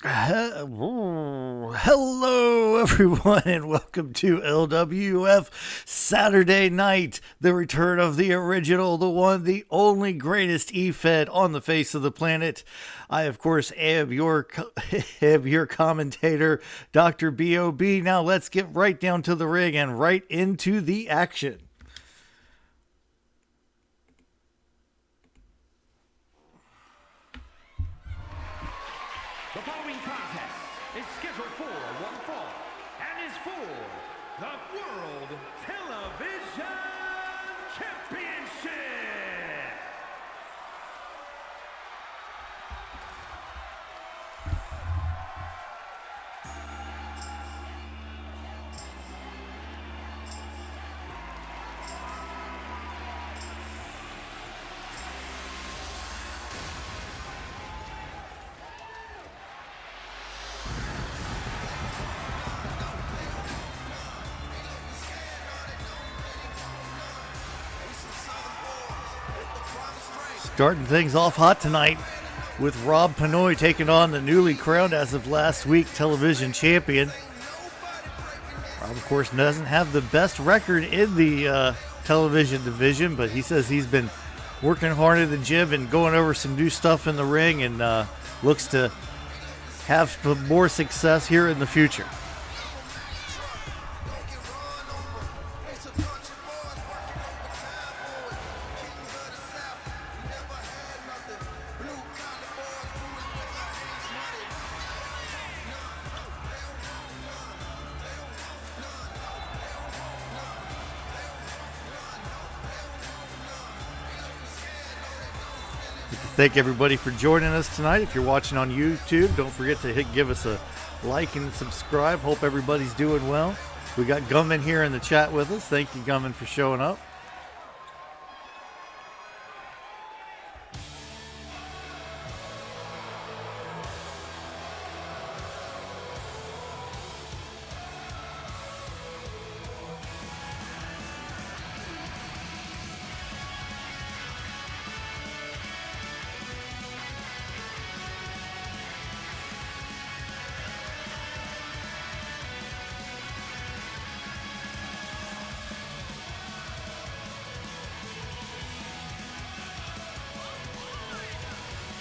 Hello, everyone, and welcome to LWF Saturday Night, the return of the original, the one, the only greatest E-Fed on the face of the planet. I, of course, am your, am your commentator, Dr. B.O.B. Now let's get right down to the ring and right into the action. The following contest is scheduled for one fall and is for the World Television Championship. Starting things off hot tonight with Rob Pinoy taking on the newly crowned as of last week television champion. Rob, of course, doesn't have the best record in the television division, but he says he's been working hard in the gym and going over some new stuff in the ring and looks to have more success here in the future. Thank everybody for joining us tonight. If you're watching on YouTube, don't forget to give us a like and subscribe. Hope everybody's doing well. We got Gumman here in the chat with us. Thank you, Gumman, for showing up.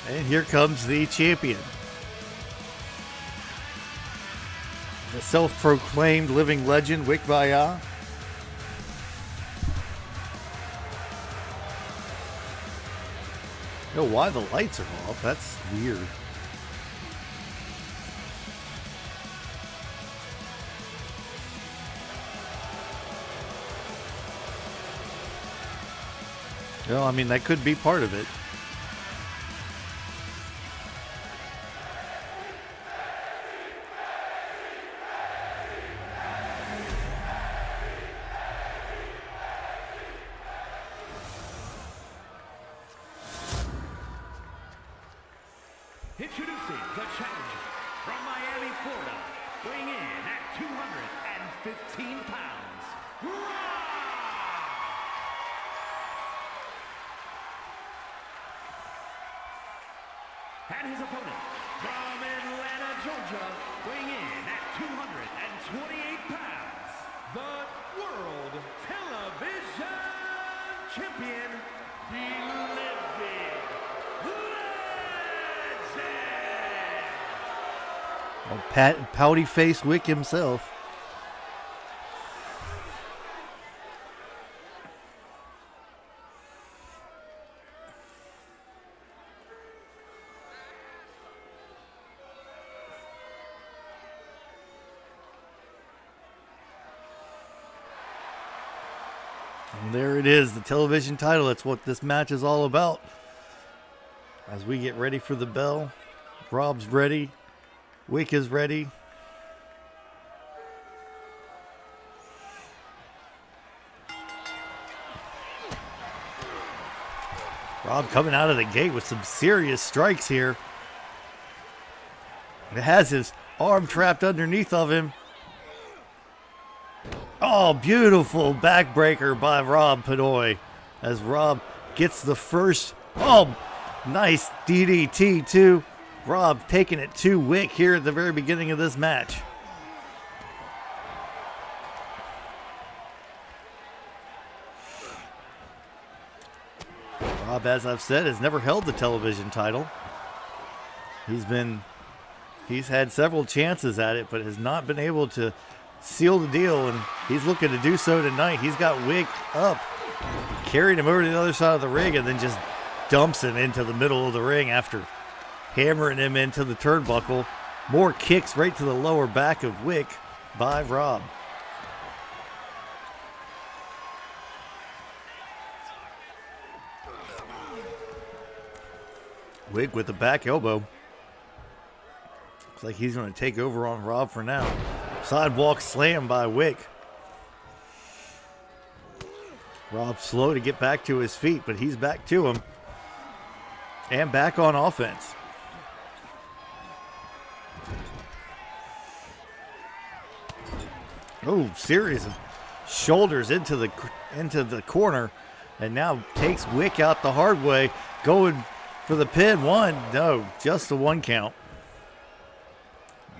And here comes the champion. The self-proclaimed living legend, Wikviya. I don't know why the lights are off. That's weird. Well, I mean, that could be part of it. Introducing the challenger from Miami, Florida, weighing in at 215 pounds, Rob! And his opponent from Atlanta, Georgia, weighing in at 228 pounds, the World Television Champion, the Living Pouty face Wick himself. And there it is, the television title. That's what this match is all about. As we get ready for the bell, Rob's ready. Wick is ready. Rob coming out of the gate with some serious strikes here. It has his arm trapped underneath of him. Oh, beautiful backbreaker by Rob Pinoy. As Rob gets the first. Oh, nice DDT too. Rob taking it to Wick here at the very beginning of this match. Rob, as I've said, has never held the television title. He's had several chances at it, but has not been able to seal the deal, and he's looking to do so tonight. He's got Wick up, carried him over to the other side of the ring, and then just dumps him into the middle of the ring after hammering him into the turnbuckle. More kicks right to the lower back of Wick by Rob. Wick with the back elbow. Looks like he's going to take over on Rob for now. Sidewalk slam by Wick. Rob slow to get back to his feet, but he's back to him. And back on offense. Oh, series of shoulders into the corner. And now takes Wick out the hard way. Going for the pin. One. No, just the one count.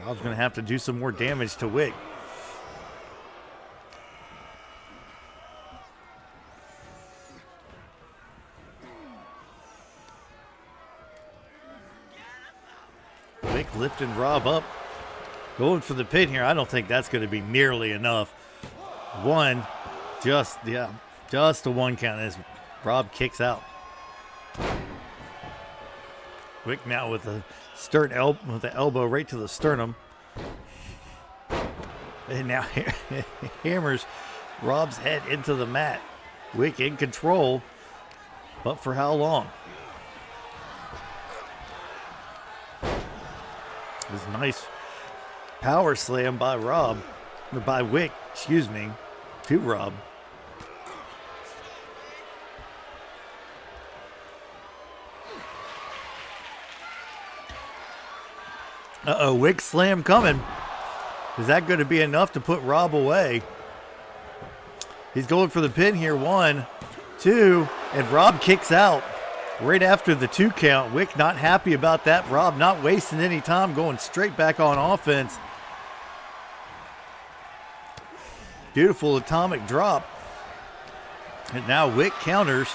Rob's going to have to do some more damage to Wick. Wick lifting Rob up. Going for the pin here. I don't think that's going to be nearly enough. One. Just a one count as Rob kicks out. Wick now with the with the elbow right to the sternum. And now hammers Rob's head into the mat. Wick in control, but for how long? This nice power slam by Wick, to Rob. Uh-oh, Wick slam coming. Is that going to be enough to put Rob away? He's going for the pin here. 1, 2, and Rob kicks out right after the 2 count. Wick not happy about that. Rob not wasting any time, going straight back on offense. Beautiful atomic drop. And now Wick counters.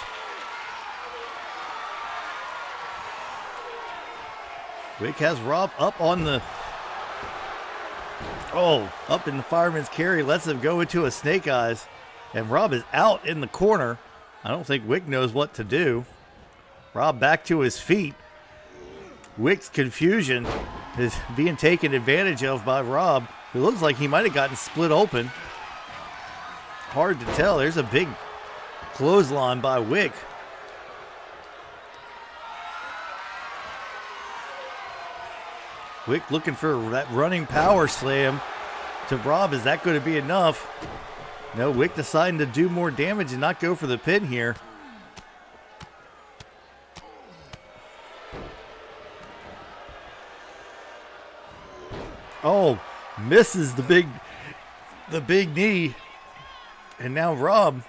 Wick has Rob up on the... up in the fireman's carry. Lets him go into a snake eyes. And Rob is out in the corner. I don't think Wick knows what to do. Rob back to his feet. Wick's confusion is being taken advantage of by Rob. It looks like he might have gotten split open. Hard to tell. There's a big clothesline by Wick. Wick looking for that running power slam to Rob. Is that going to be enough? No, Wick deciding to do more damage and not go for the pin here. Oh, misses the big knee. And now Rob,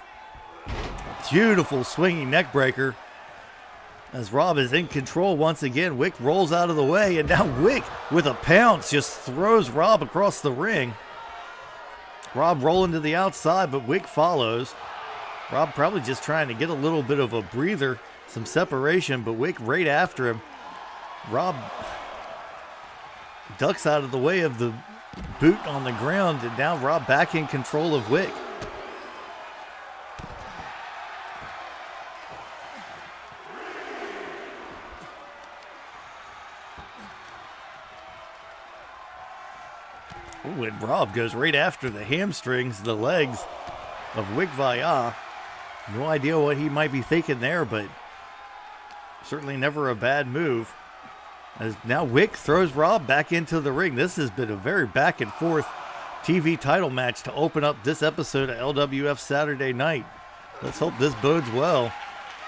beautiful swinging neck breaker. As Rob is in control once again, Wick rolls out of the way, and now Wick with a pounce just throws Rob across the ring. Rob rolling to the outside, but Wick follows. Rob probably just trying to get a little bit of a breather, some separation, but Wick right after him. Rob ducks out of the way of the boot on the ground, and now Rob back in control of Wick. Ooh, and Rob goes right after the hamstrings, the legs of Wikviya. No idea what he might be thinking there, but certainly never a bad move. As now Wick throws Rob back into the ring. This has been a very back and forth TV title match to open up this episode of LWF Saturday Night. Let's hope this bodes well,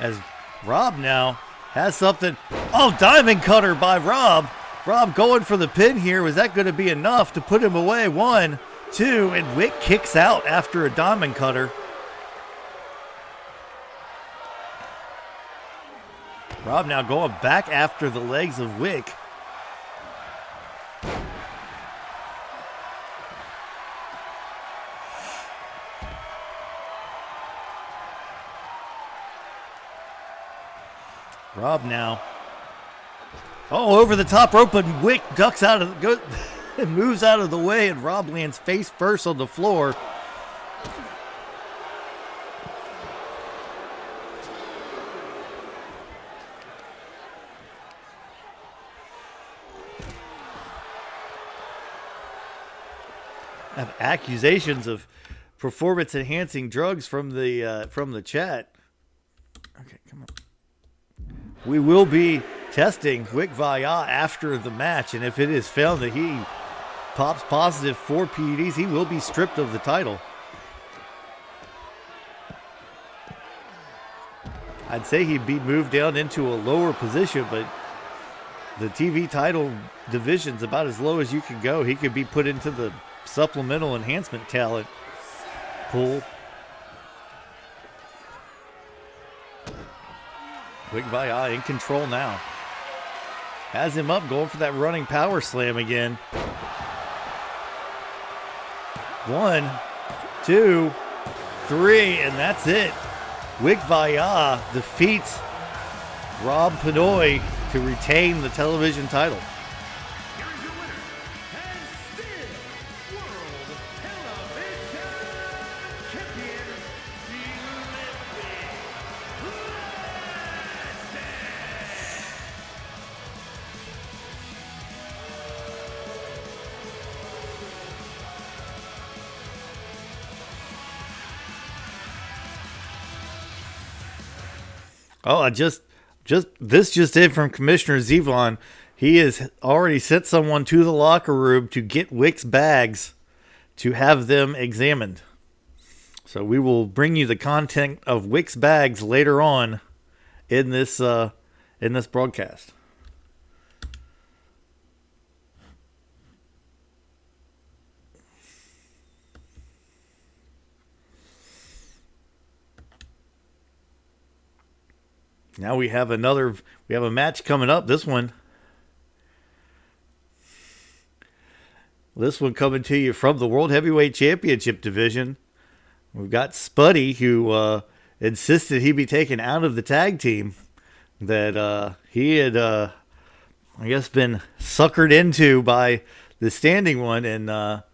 as Rob now has something. Oh, diamond cutter by Rob. Rob going for the pin here. Was that going to be enough to put him away? 1, 2, and Wick kicks out after a diamond cutter. Rob now going back after the legs of Wick. Rob now. Oh, over the top rope, but Wick ducks out of moves out of the way, and Rob lands face first on the floor. Have accusations of performance-enhancing drugs from the chat. Okay, come on. We will be testing Wikviya after the match, and if it is found that he pops positive for PEDs, he will be stripped of the title. I'd say he'd be moved down into a lower position, but the TV title division's about as low as you can go. He could be put into the supplemental enhancement talent pool. Wikviya in control now. Has him up, going for that running power slam again. 1, 2, 3, and that's it. Wikviya defeats Rob Pinoy to retain the television title. Here is your winner, and still World Television Champion, Oh, this just in from Commissioner Zevon. He has already sent someone to the locker room to get Wick's bags to have them examined. So we will bring you the content of Wick's bags later on in this broadcast. Now we have a match coming up. This one coming to you from the World Heavyweight Championship division. We've got Spuddy, who insisted he be taken out of the tag team that he had, I guess, been suckered into by the standing one, and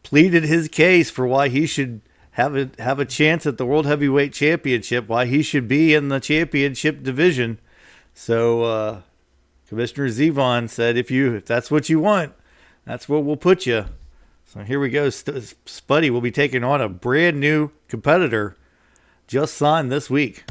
pleaded his case for why he should have a chance at the World Heavyweight Championship, why he should be in the championship division. So Commissioner Zevon said, if that's what you want, that's where we'll put you. So here we go. Spuddy will be taking on a brand new competitor just signed this week.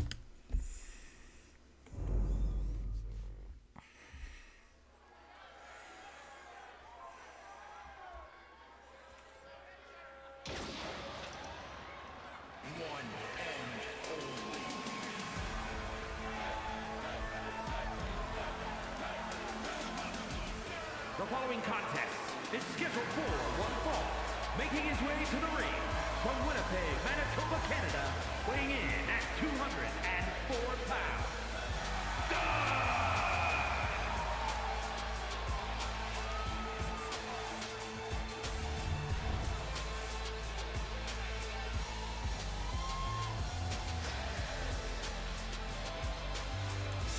The following contest is scheduled for one fall. Making his way to the ring from Winnipeg, Manitoba, Canada, weighing in at 204 pounds.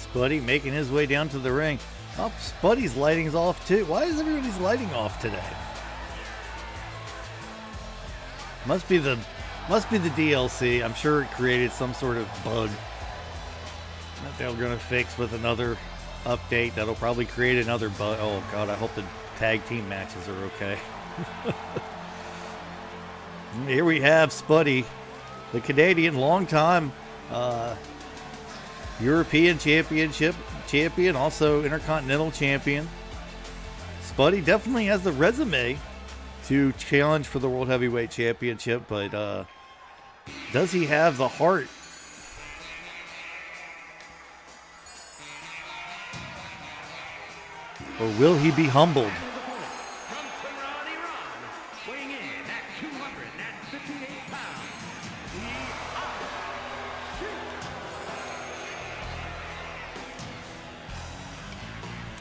Spuddy making his way down to the ring. Oh, Spuddy's lighting's off too. Why is everybody's lighting off today? Must be the DLC. I'm sure it created some sort of bug that they're gonna fix with another update. That'll probably create another bug. Oh god, I hope the tag team matches are okay. Here we have Spuddy, the Canadian longtime European Championship champion, also Intercontinental champion. Spuddy definitely has the resume to challenge for the World Heavyweight Championship, but does he have the heart? Or will he be humbled?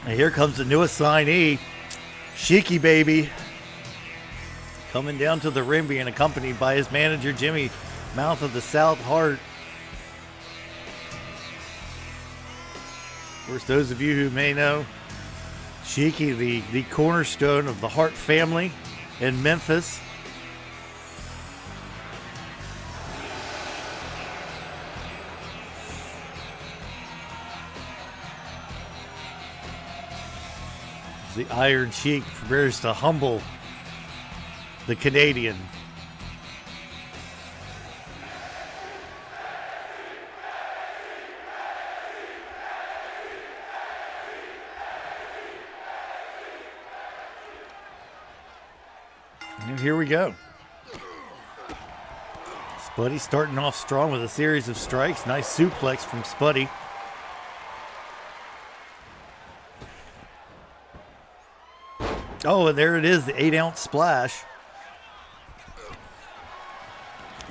And here comes the newest signee, Sheik baby, coming down to the ring, being accompanied by his manager, Jimmy, Mouth of the South, Hart. course, those of you who may know, Sheik, the cornerstone of the Hart family in Memphis. The Iron Sheik prepares to humble the Canadian. And here we go. Spuddy starting off strong with a series of strikes. Nice suplex from Spuddy. Oh, and there it is, the 8-ounce splash.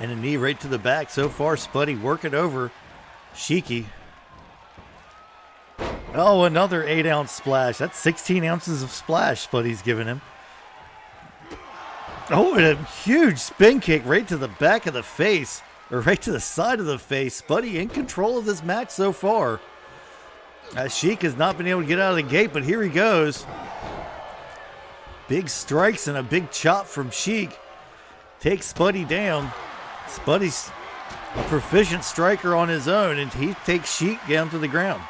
And a knee right to the back. So far, Spuddy working over Sheik. Oh, another 8-ounce splash. That's 16 ounces of splash Spuddy's giving him. Oh, and a huge spin kick right to the back of the face. Or right to the side of the face. Spuddy in control of this match so far. Sheik has not been able to get out of the gate, but here he goes. Big strikes and a big chop from Sheik. Takes Spuddy down. Spuddy's a proficient striker on his own, and he takes Sheik down to the ground.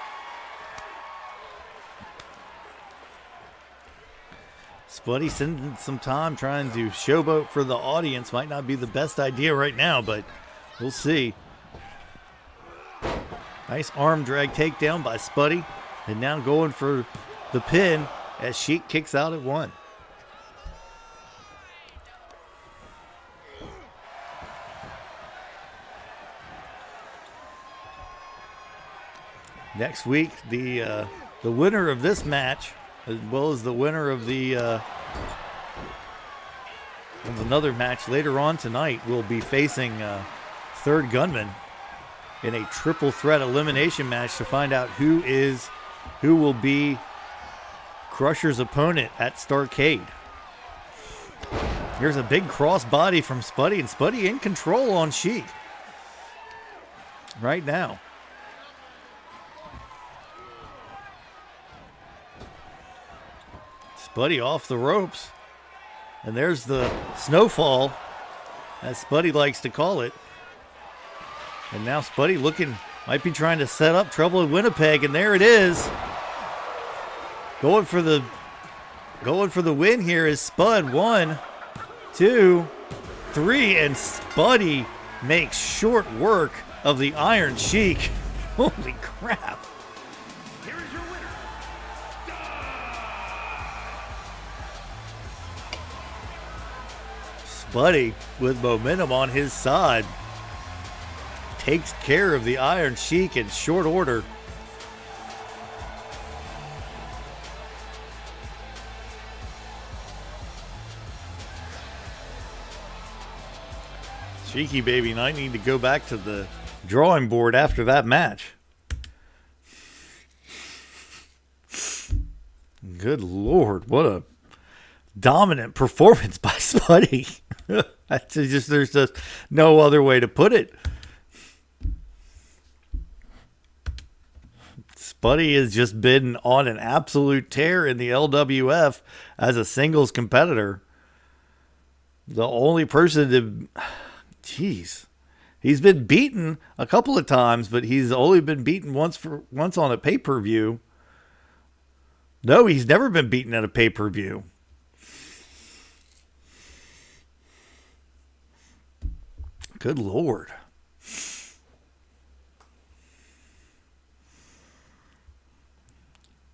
Spuddy spending some time trying to showboat for the audience. Might not be the best idea right now, but we'll see. Nice arm drag takedown by Spuddy. And now going for the pin as Sheik kicks out at 1. Next week, the winner of this match, as well as the winner of of another match later on tonight, will be facing Third Gunman in a triple threat elimination match to find out who will be Crusher's opponent at Starrcade. Here's a big cross body from Spuddy, and Spuddy in control on Sheik right now. Spuddy off the ropes. And there's the snowfall, as Spuddy likes to call it. And now Spuddy might be trying to set up trouble in Winnipeg, and there it is. Going for the win here is Spud. 1, 2, 3, and Spuddy makes short work of the Iron Sheik. Holy crap. Spuddy, with momentum on his side, takes care of the Iron Sheik in short order. Sheiky baby and I need to go back to the drawing board after that match. Good Lord, what a dominant performance by Spuddy. There's just no other way to put it. Spuddy has just been on an absolute tear in the LWF as a singles competitor. The only person to... Jeez. He's been beaten a couple of times, but he's only been beaten once on a pay-per-view. No, he's never been beaten at a pay-per-view. Good Lord.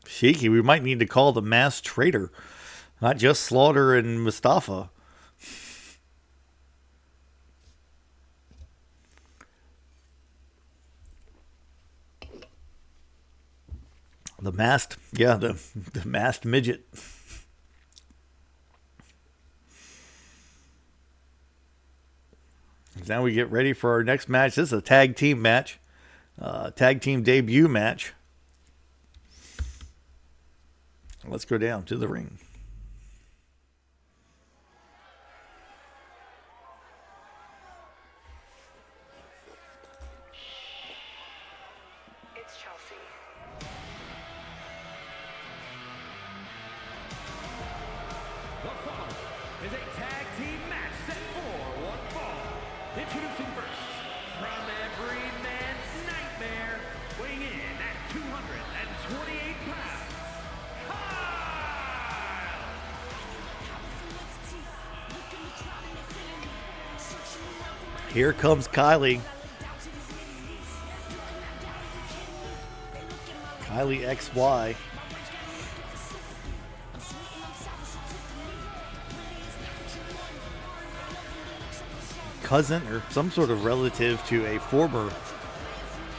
Sheiky, we might need to call the mass traitor, not just Slaughter and Mustafa. The masked, the masked midget. Now we get ready for our next match. This is a tag team match. Tag team debut match. Let's go down to the ring. is a tag team match set for one fall. Introducing first, from every man's nightmare, weighing in at 228 pounds, Kyle! Here comes Kylie. Kylie XY. Cousin or some sort of relative to a former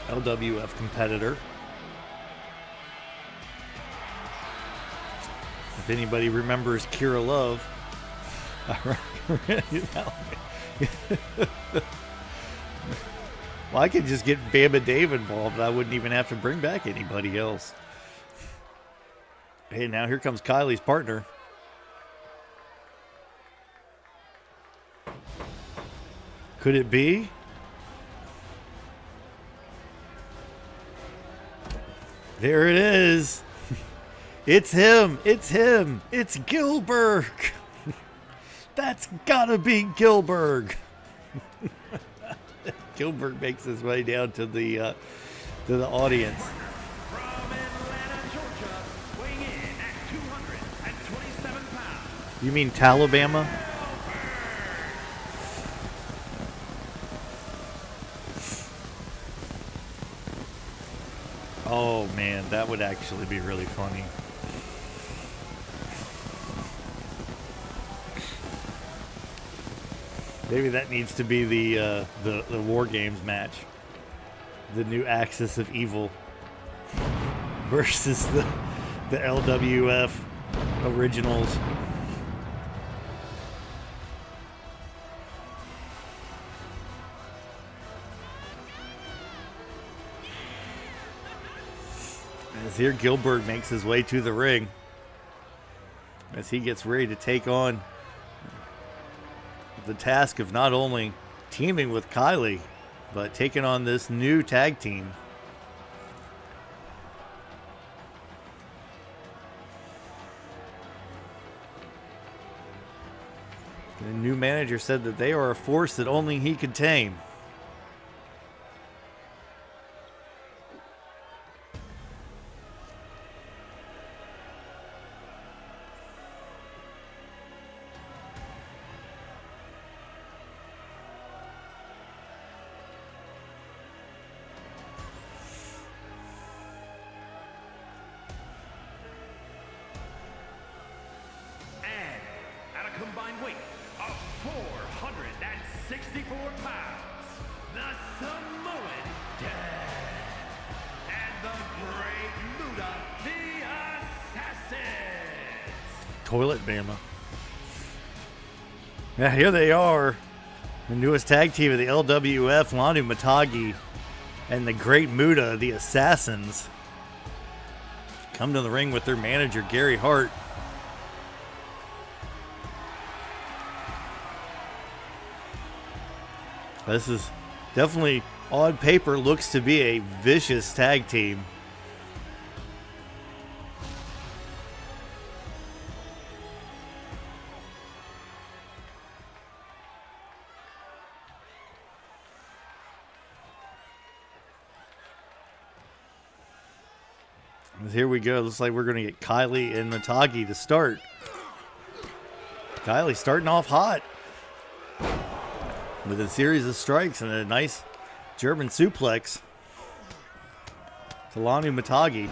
LWF competitor. If anybody remembers Kira Love, well, I could just get Bama Dave involved. I wouldn't even have to bring back anybody else. Hey, now here comes Kylie's partner. Could it be? There it is. It's him. It's him. It's Gillberg. That's gotta be Gillberg. Gillberg makes his way down to the audience. From Atlanta, Georgia, weighing in at 227 pounds. You mean Talabama? Oh man, that would actually be really funny. Maybe that needs to be the War Games match. The new Axis of Evil versus the LWF originals. As here Gillberg makes his way to the ring as he gets ready to take on the task of not only teaming with Kylie, but taking on this new tag team. The new manager said that they are a force that only he could tame. Combined weight of 464 pounds, the Samoan Death and the Great Muta, the Assassins. Toilet Bama. Yeah, here they are. The newest tag team of the LWF, Lanu Matagi and the Great Muta, the Assassins, come to the ring with their manager, Gary Hart. This is definitely, on paper, looks to be a vicious tag team. And here we go. Looks like we're going to get Kylie and Matagi to start. Kylie starting off hot with a series of strikes and a nice German suplex to Lanu Matagi.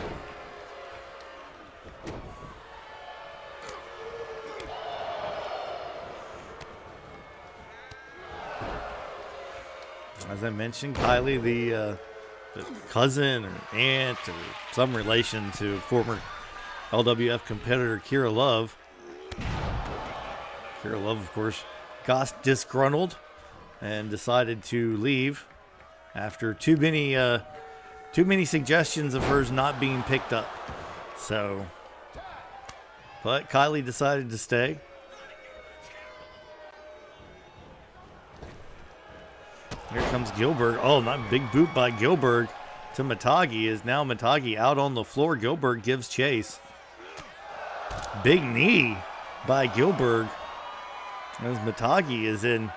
As I mentioned, Kylie, the cousin or aunt or some relation to former LWF competitor Kira Love. Kira Love, of course, got disgruntled and decided to leave after too many suggestions of hers not being picked up. So, but Kylie decided to stay. Here comes Gillberg. Oh, not big boot by Gillberg to Matagi. Is now Matagi out on the floor. Gillberg gives chase. Big knee by Gillberg. As Matagi is in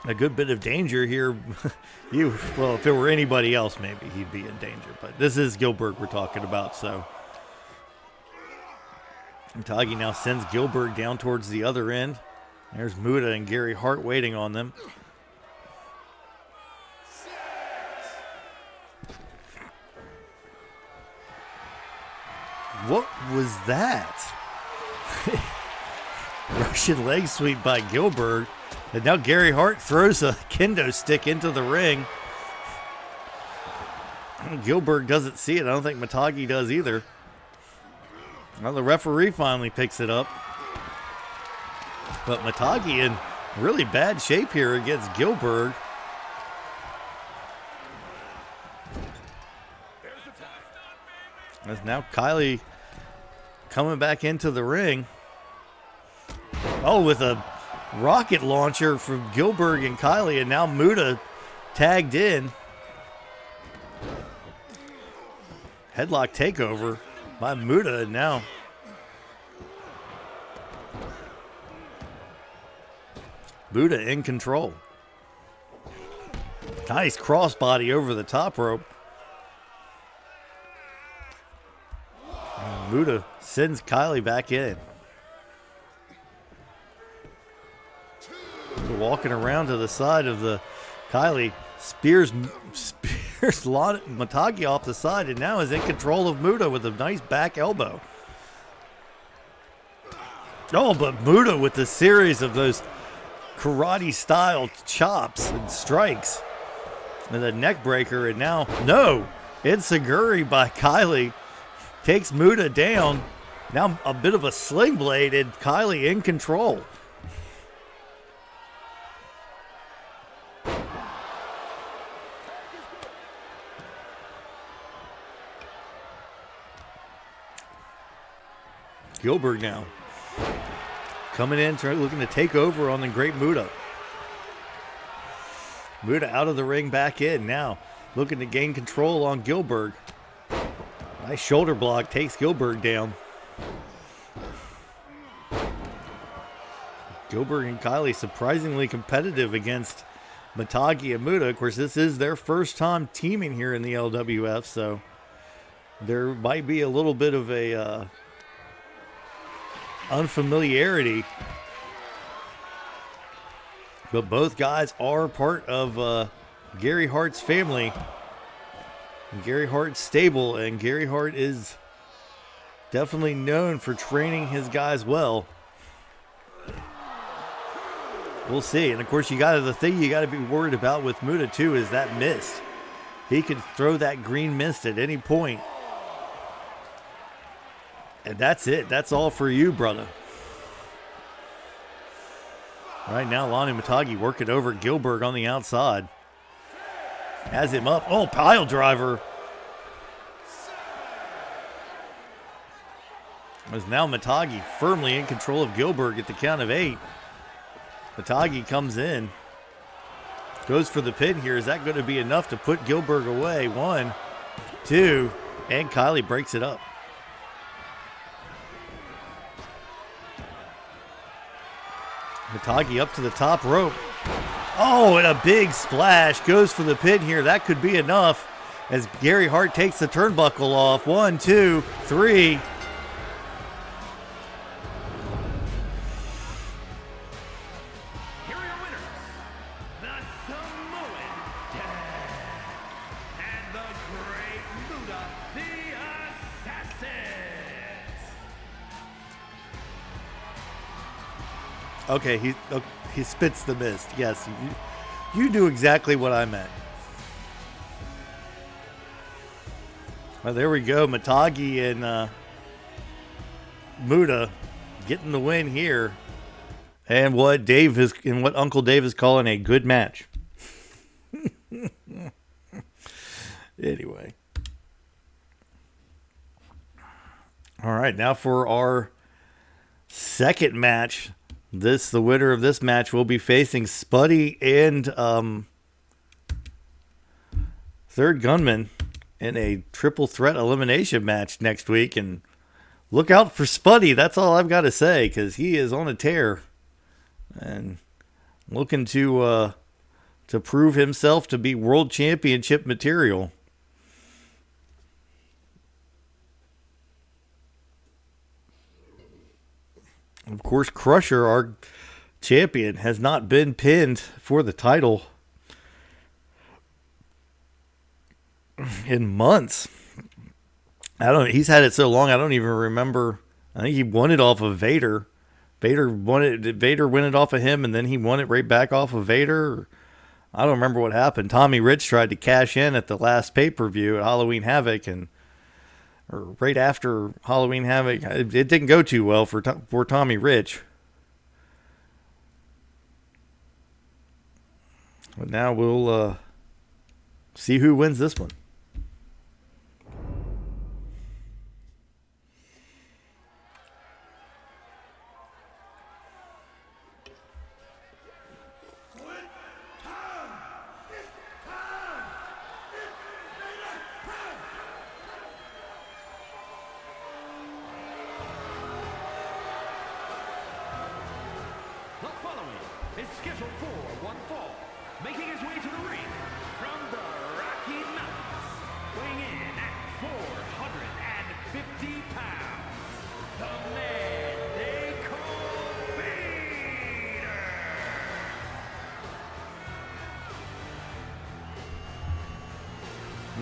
a good bit of danger here. Well, if it were anybody else, maybe he'd be in danger. But this is Gillberg we're talking about, so. Matagi now sends Gillberg down towards the other end. There's Muta and Gary Hart waiting on them. What was that? Russian leg sweep by Gillberg. And now Gary Hart throws a kendo stick into the ring. Gillberg doesn't see it. I don't think Matagi does either. Well, the referee finally picks it up. But Matagi in really bad shape here against Gillberg. As now Kylie coming back into the ring. Oh, with a rocket launcher from Gillberg and Kylie, and now Muta tagged in. Headlock takeover by Muta, and now Muta in control. Nice crossbody over the top rope. And Muta sends Kylie back in. Walking around to the side of the Kylie, spears Matagi off the side, and now is in control of Muta with a nice back elbow. Oh, but Muta with a series of those karate-style chops and strikes. And a neck breaker, and now, no, Enziguri by Kylie takes Muta down. Now a bit of a sling blade, and Kylie in control. Gillberg now coming in, looking to take over on the great Muta. Muta out of the ring, back in now, looking to gain control on Gillberg. Nice shoulder block, takes Gillberg down. Gillberg and Kylie surprisingly competitive against Matagi and Muta. Of course, this is their first time teaming here in the LWF, so there might be a little bit of a unfamiliarity, but both guys are part of Gary Hart's family, Gary Hart's stable, and Gary Hart is definitely known for training his guys well. We'll see. And of course, the thing you got to be worried about with Muta too is that mist. He could throw that green mist at any point. And that's it. That's all for you, brother. Right now, Lonnie Matagi working over Gillberg on the outside. Has him up. Oh, pile driver. As now Matagi firmly in control of Gillberg at the count of 8. Matagi comes in. Goes for the pin here. Is that going to be enough to put Gillberg away? 1, 2, and Kylie breaks it up. Matagi up to the top rope. Oh, and a big splash. Goes for the pin here. That could be enough as Gary Hart takes the turnbuckle off. 1, 2, 3. Here are your winners, the Samoan Death and the Great Muta, the Assassins. Okay, he spits the mist. Yes, you knew exactly what I meant. Well, there we go. Matagi and Muta getting the win here, and what Uncle Dave is calling a good match. Anyway, all right. Now for our second match. The winner of this match will be facing Spuddy and Third Gunman in a triple threat elimination match next week. And look out for Spuddy. That's all I've got to say, because he is on a tear and looking to prove himself to be world championship material. Of course, Crusher, our champion, has not been pinned for the title in months. He's had it so long, I don't even remember. I think he won it off of Vader. Vader won it off of him, and then he won it right back off of Vader. I don't remember what happened. Tommy Rich tried to cash in at the last pay-per-view at Halloween Havoc, or right after Halloween Havoc. It didn't go too well for Tommy Rich. But now we'll see who wins this one.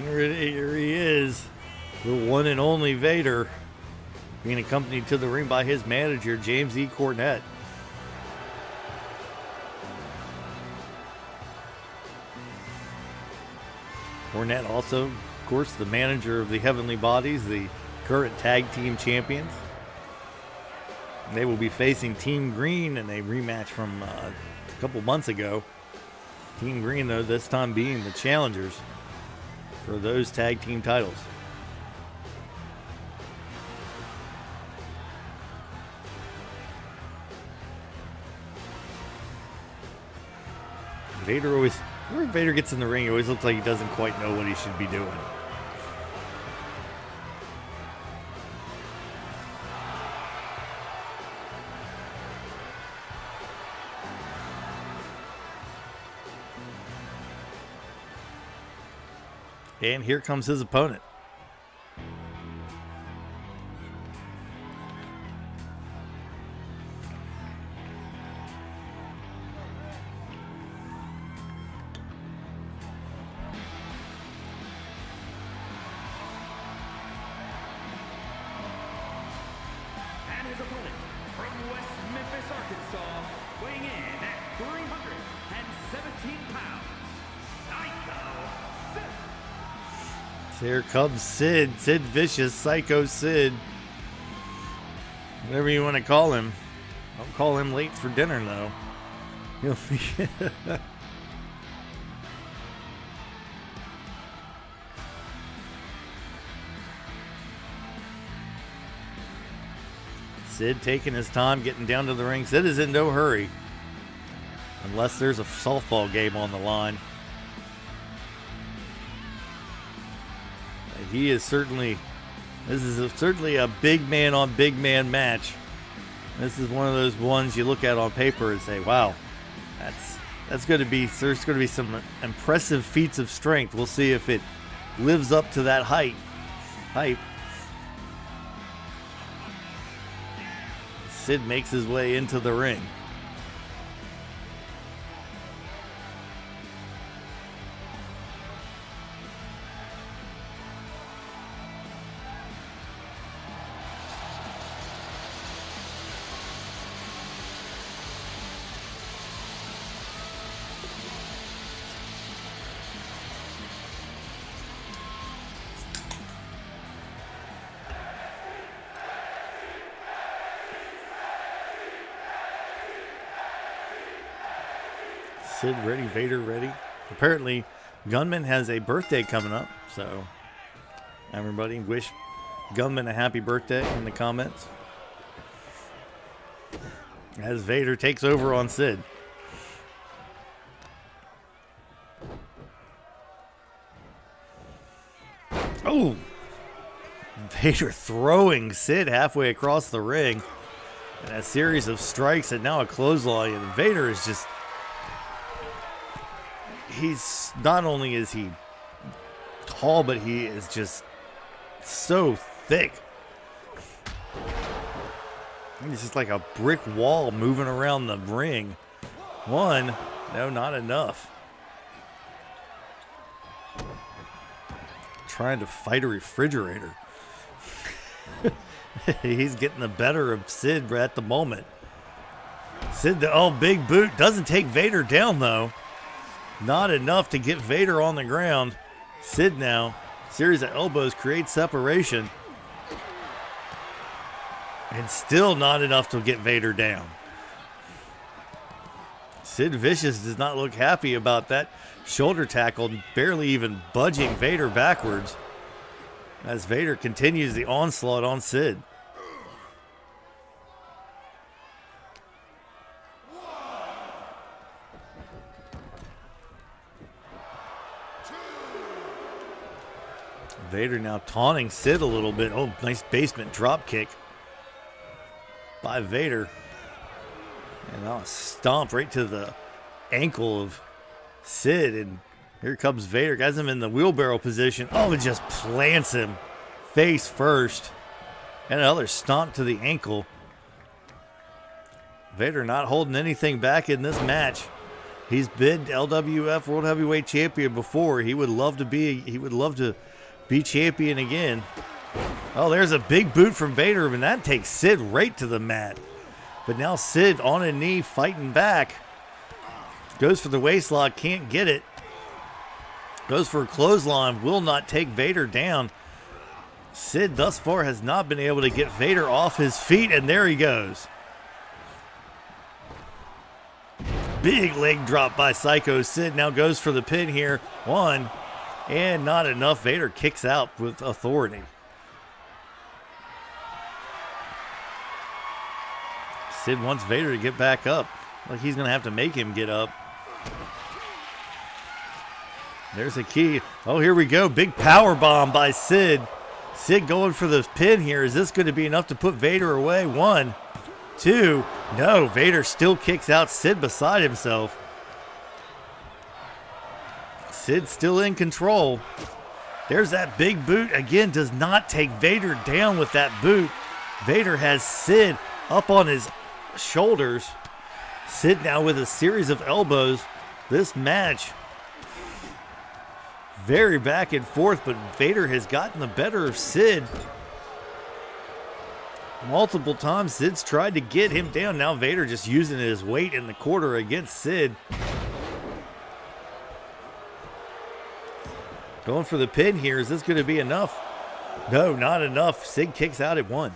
Here he is, the one and only Vader, being accompanied to the ring by his manager, James E. Cornette. Cornette also, of course, the manager of the Heavenly Bodies, the current tag team champions. They will be facing Team Green in a rematch from a couple months ago. Team Green, though, this time being the challengers for those tag team titles. Whenever Vader gets in the ring, he always looks like he doesn't quite know what he should be doing. And here comes his opponent. And his opponent from West Memphis, Arkansas, weighing in at 317 pounds, Sycho. Here comes Sid Vicious, Psycho Sid. Whatever you want to call him. Don't call him late for dinner, though. Sid taking his time getting down to the ring. Sid is in no hurry. Unless there's a softball game on the line. He is certainly, certainly a big man on big man match. This is one of those ones you look at on paper and say, wow, there's going to be some impressive feats of strength. We'll see if it lives up to that hype. Sid makes his way into the ring. Sid ready, Vader ready. Apparently, Gunman has a birthday coming up, so everybody wish Gunman a happy birthday in the comments. As Vader takes over on Sid. Oh! Vader throwing Sid halfway across the ring. And a series of strikes and now a clothesline. And Vader is just... He's... Not only is he tall, but he is just so thick. He's just like a brick wall moving around the ring. One. No, not enough. Trying to fight a refrigerator. He's getting the better of Sid at the moment. Sid, big boot. Doesn't take Vader down, though. Not enough to get Vader on the ground. Sid now. Series of elbows create separation. And still not enough to get Vader down. Sid Vicious does not look happy about that shoulder tackle, barely even budging Vader backwards as Vader continues the onslaught on Sid. Vader now taunting Sid a little bit. Oh, nice basement drop kick by Vader. And now a stomp right to the ankle of Sid. And here comes Vader. Got him in the wheelbarrow position. Oh, it just plants him face first. And another stomp to the ankle. Vader not holding anything back in this match. He's been LWF World Heavyweight Champion before. He would love to be champion again. Oh, there's a big boot from Vader, and that takes Sid right to the mat. But now Sid on a knee fighting back. Goes for the waistlock, can't get it. Goes for a clothesline, will not take Vader down. Sid thus far has not been able to get Vader off his feet, and there he goes. Big leg drop by Sycho. Sid now goes for the pin here. One, and not enough. Vader kicks out with authority. Sid wants Vader to get back up. Like he's going to have to make him get up. There's a key. Oh, here we go. Big power bomb by Sid. Sid going for the pin here. Is this going to be enough to put Vader away? 1, 2. No, Vader still kicks out. Sid beside himself. Sid still in control. There's that big boot. Again, does not take Vader down with that boot. Vader has Sid up on his shoulders. Sid now with a series of elbows. This match very back and forth, but Vader has gotten the better of Sid multiple times. Sid's tried to get him down. Now Vader just using his weight in the quarter against Sid. Going for the pin here. Is this going to be enough? No, not enough. Sid kicks out at 1.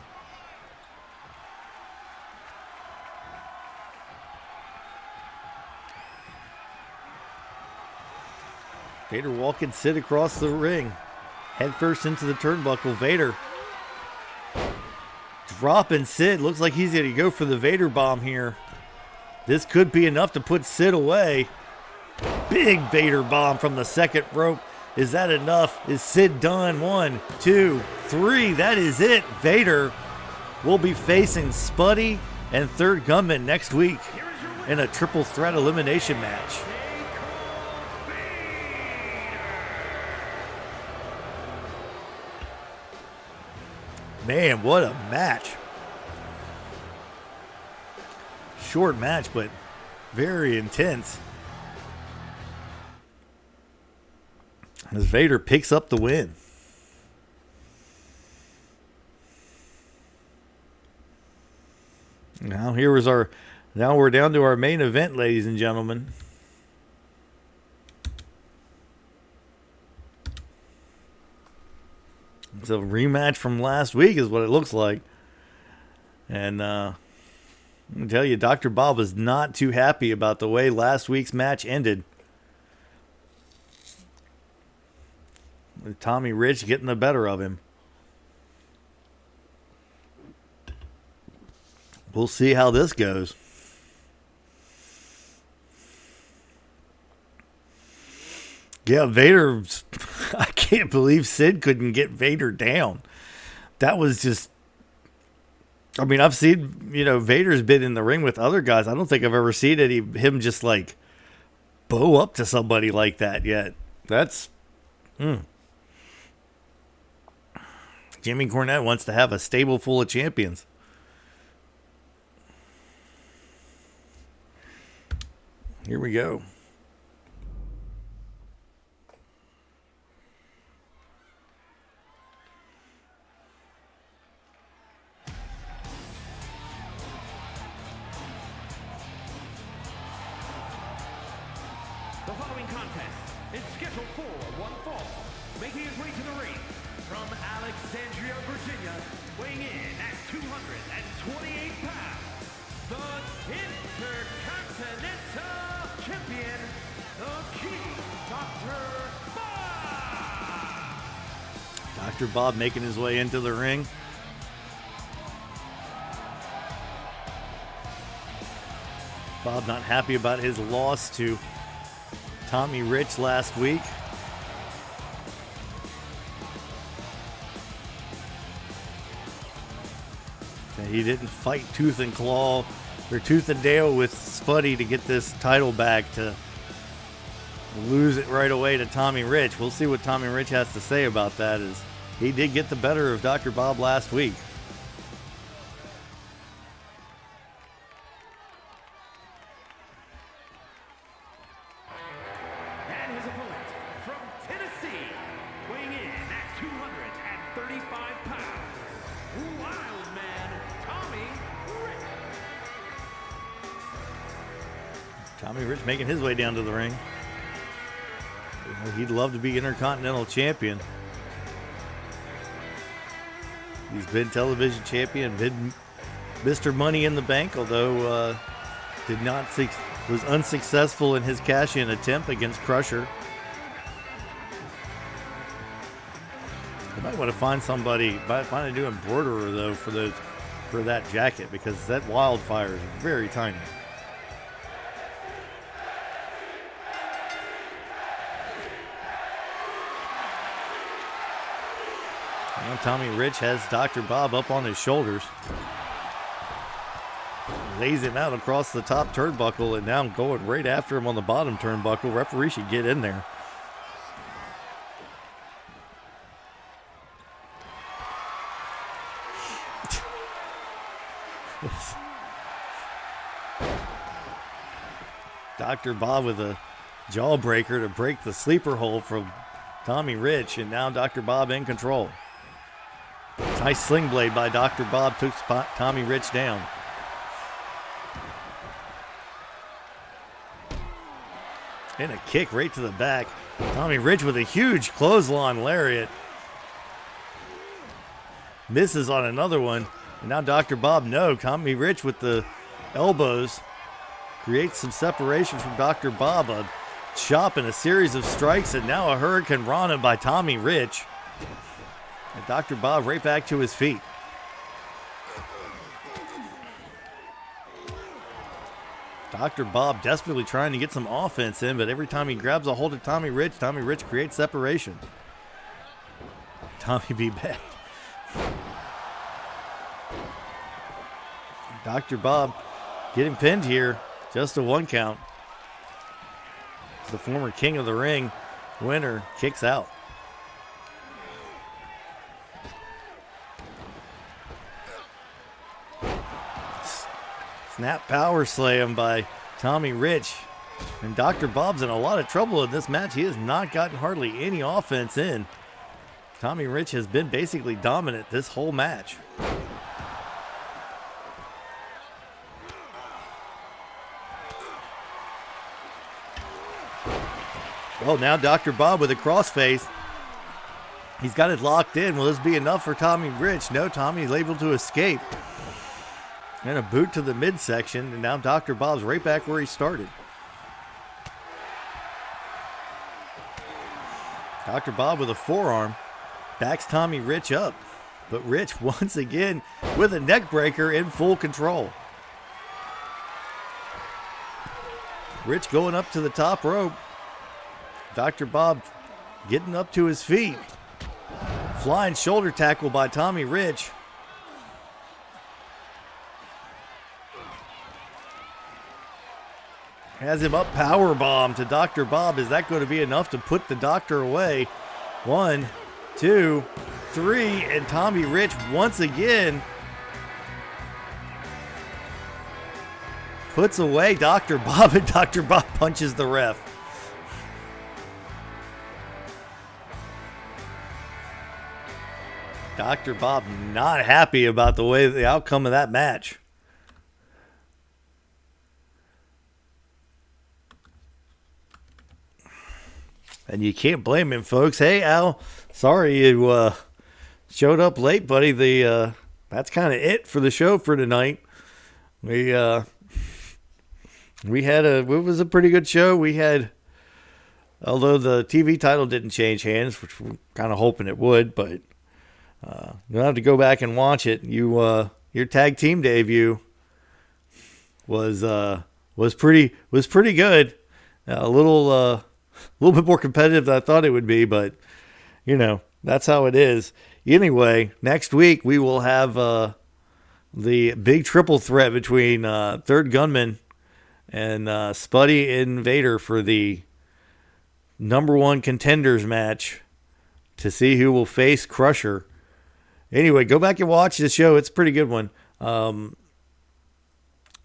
Vader walking Sid across the ring. Head first into the turnbuckle. Vader dropping Sid. Looks like he's going to go for the Vader bomb here. This could be enough to put Sid away. Big Vader bomb from the second rope. Is that enough? Is Sid done? 1, 2, 3. That is it. Vader will be facing Spuddy and Third Gunman next week in a triple threat elimination match. Man, what a match. Short match, but very intense. As Vader picks up the win. Now now we're down to our main event, ladies and gentlemen. It's a rematch from last week is what it looks like. And I can tell you, Dr. Bob was not too happy about the way last week's match ended. With Tommy Rich getting the better of him. We'll see how this goes. Yeah, Vader, I can't believe Sid couldn't get Vader down. that was just, I mean, I've seen, Vader's been in the ring with other guys. I don't think I've ever seen him just like bow up to somebody like that yet. That's, Jimmy Cornette wants to have a stable full of champions. Here we go. The following contest is scheduled for one fall. Making his way to the ring from Alexandria, Virginia, weighing in at 228 pounds, the Intercontinental Champion, the King, Dr. Bob! Dr. Bob making his way into the ring. Bob not happy about his loss to Tommy Rich last week. He didn't fight tooth and claw or tooth and nail with Spuddy to get this title back, to lose it right away to Tommy Rich. We'll see what Tommy Rich has to say about that, as he did get the better of Dr. Bob last week. And his opponent from Tennessee, weighing in at 235 pounds, Wild Man Tommy Rich. Tommy Rich making his way down to the ring. He'd love to be Intercontinental Champion. He's been television champion, been Mr. Money in the Bank, although was unsuccessful in his cash-in attempt against Crusher. You might want to find somebody, find a new embroiderer though for that jacket, because that Wildfire is very tiny. Now Tommy Rich has Dr. Bob up on his shoulders. Lays him out across the top turnbuckle, and now going right after him on the bottom turnbuckle. Referee should get in there. Dr. Bob with a jawbreaker to break the sleeper hold from Tommy Rich, and now Dr. Bob in control. Nice sling blade by Dr. Bob, took Tommy Rich down. And a kick right to the back. Tommy Rich with a huge clothesline lariat. Misses on another one. And now Dr. Bob, no. Tommy Rich with the elbows creates some separation from Dr. Bob. A chop and a series of strikes, and now a Hurricane Rana by Tommy Rich. And Dr. Bob right back to his feet. Dr. Bob desperately trying to get some offense in, but every time he grabs a hold of Tommy Rich creates separation. Tommy be back. Dr. Bob getting pinned here. Just a 1 count. The former King of the Ring winner kicks out. Snap power slam by Tommy Rich. And Dr. Bob's in a lot of trouble in this match. He has not gotten hardly any offense in. Tommy Rich has been basically dominant this whole match. Well, now Dr. Bob with a crossface. He's got it locked in. Will this be enough for Tommy Rich? No, Tommy's able to escape. And a boot to the midsection, and now Dr. Bob's right back where he started. Dr. Bob with a forearm backs Tommy Rich up. But Rich once again with a neck breaker in full control. Rich going up to the top rope. Dr. Bob getting up to his feet. Flying shoulder tackle by Tommy Rich. Has him up, power bomb to Dr. Bob. Is that going to be enough to put the doctor away? 1, 2, 3, and Tommy Rich once again puts away Dr. Bob, and Dr. Bob punches the ref. Dr. Bob not happy about the outcome of that match. And you can't blame him, folks. Hey, Al, sorry you showed up late, buddy. That's kind of it for the show for tonight. It was a pretty good show. We had, although the TV title didn't change hands, which we're kind of hoping it would, but you'll have to go back and watch it. Your tag team debut was pretty good. A little bit more competitive than I thought it would be, but that's how it is. Anyway, next week we will have the big triple threat between Third Gunman and Spuddy and Vader for the number 1 contenders match to see who will face Crusher. Anyway, go back and watch the show. It's a pretty good one.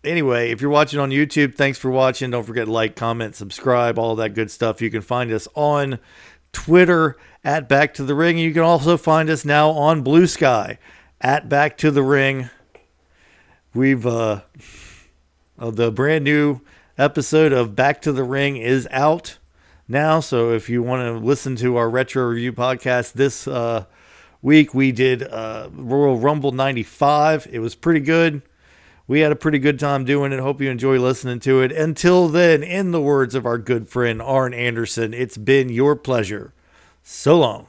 Anyway, if you're watching on YouTube, thanks for watching. Don't forget to like, comment, subscribe, all that good stuff. You can find us on Twitter at Back to the Ring. You can also find us now on Blue Sky at Back to the Ring. We've the brand new episode of Back to the Ring is out now. So if you want to listen to our retro review podcast this week, we did Royal Rumble 95. It was pretty good. We had a pretty good time doing it. Hope you enjoy listening to it. Until then, in the words of our good friend Arn Anderson, it's been your pleasure. So long.